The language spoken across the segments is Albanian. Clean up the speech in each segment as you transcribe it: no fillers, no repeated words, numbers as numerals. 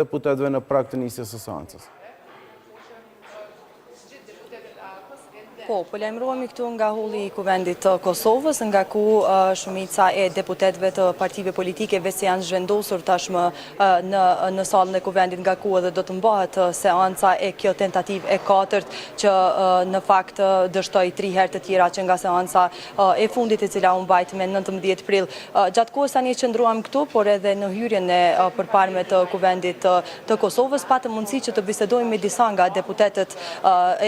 deputetëve në prag të nisjes së seancës. Po lajmërohemi këtu nga holli i Kuvendit të Kosovës, nga ku shumica e deputetëve të partive politike veç janë zhvendosur tashmë në sallën e Kuvendit, nga ku edhe do të mbahet seanca e kjo tentativë e katërt që në fakt dështoi 3 herë të tjera që nga seanca e fundit e cila u mbajt me 19 prill. Gjatë kohës tani qëndruam këtu, por edhe në hyrjen e përparme të Kuvendit të Kosovës patëm mundësi që të bisedojmë me disa nga deputetët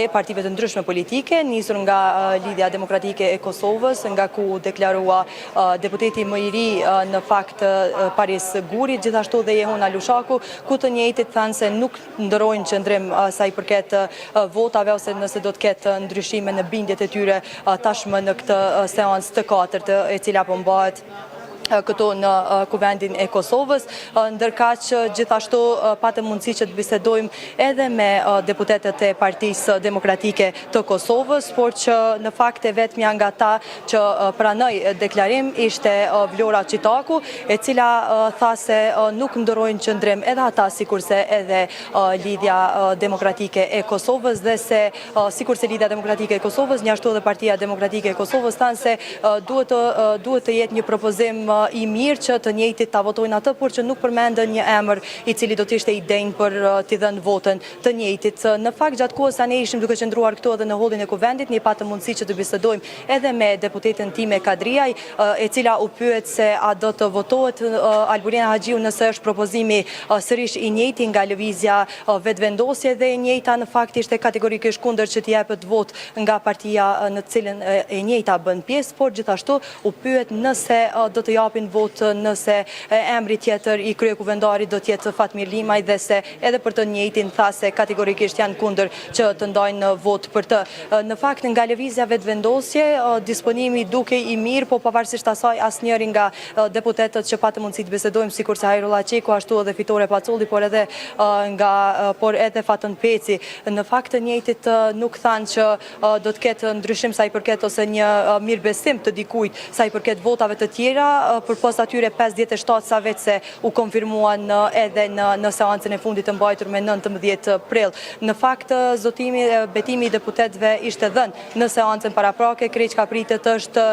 e partive të ndryshme politike, nisur nga Lidhja Demokratike e Kosovës, nga ku deklarua deputeti më i ri në fakt Paris Guri, gjithashtu dhe Jehona Lushaku, ku të njëjtit thanë se nuk ndërojnë qëndrim sa i përket votave ose nëse do të ketë ndryshime në bindjet e tyre tashmë në këtë seancë të katërt e cila po mbahet këtu në Kuvendin e Kosovës, ndërkaq gjithashtu patëm mundësi që të bisedojmë edhe me deputetët e Partisë Demokratike të Kosovës, por që në fakt e vetmja nga ta që pranoi deklarim ishte Vlora Qitaku, e cila tha se nuk ndërojnë qëndrim edhe ata sikurse edhe Lidhja Demokratike e Kosovës, dhe se sikurse Lidhja Demokratike e Kosovës, njashtu edhe Partia Demokratike e Kosovës thanë se duhet të jetë një propozim i mirë që të njëjtit ta votojnë atë, por që nuk përmendën një emër i cili do të ishte i denjë për t'i dhënë votën të njëjtit. Në fakt gjatë kohës tani ishim duke qëndruar këtu edhe në hollin e Kuvendit, ne patëm mundësi që të bisedojmë edhe me deputeten Time Kadriaj, e cila u pyet se a do të votohet Albulena Haxhiu nëse është propozimi sërish i njëjti nga lëvizja vetvendosje, dhe e njëjta në fakt ishte kategorikisht kundër që t'i jepet vot nga partia në cilën e njëjta bën pjesë, por gjithashtu u pyet nëse do të japin vot nëse emri tjetër i kryekuvendarit do t'jetë Fatmir Limaj, dhe se edhe për të njëjtin tha se kategorikisht janë kundër që të ndajnë vot për të. Në fakt nga lëvizja vetvendosje disponimi duke i mirë, po pavarësisht asaj asnjëri nga deputetët që patëm mundësi të bisedojmë, sikurse Hajrullah Qeku, ashtu edhe Fitore Pacolli, por edhe Fatën Peci, në fakt të njëjtit nuk thanë që do të ketë ndryshim sa i përket ose një mirëbesim të dikujt sa i përket votave të tjera, përpos atyre 57 sa vetë se u konfirmuan edhe në seancën e fundit të mbajtur me 19 prill. Në fakt, betimi i deputetëve ishte dhënë në seancën paraprake, krejt ka pritet është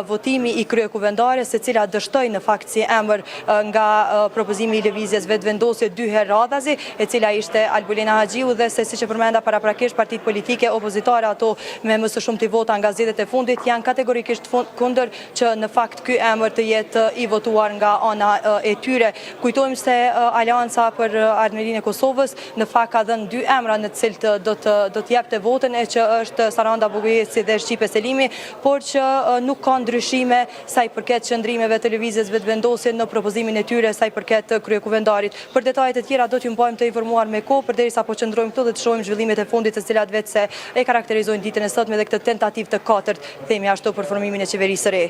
votimi i kryekuvendares, se cila dështoi në fakt si emër nga propozimi i lëvizjes vetvendosje 2 herë radhazi, e cila ishte Albulena Haxhiu, dhe se siç e përmenda paraprakisht partitë politike opozitare, ato me më së shumti vota nga zgjedhjet e fundit, janë kategorikisht kundër që në fakt ky emër të jetë i votuar nga ana e tyre. Kujtojmë se Alianca për Ardhmërinë e Kosovës në fakt ka dhënë 2 emra në të cilët do të jepte votën, e që është Saranda Bogojeci dhe Shqipe Selimi, por që nuk ka ndryshime sa i përket qëndrimeve të lëvizjes vetvendosje në propozimin e tyre sa i përket kryekuvendarit. Për detajet e tjera do t'ju mbajmë të informuar me kohë, përderisa po qëndrojmë këtu dhe të shohim zhvillimet e fundit, të cilat vetë se e karakterizojnë ditën e sotme dhe këtë tentativë të katërt, themi ashtu, për formimin e qeverisë së re.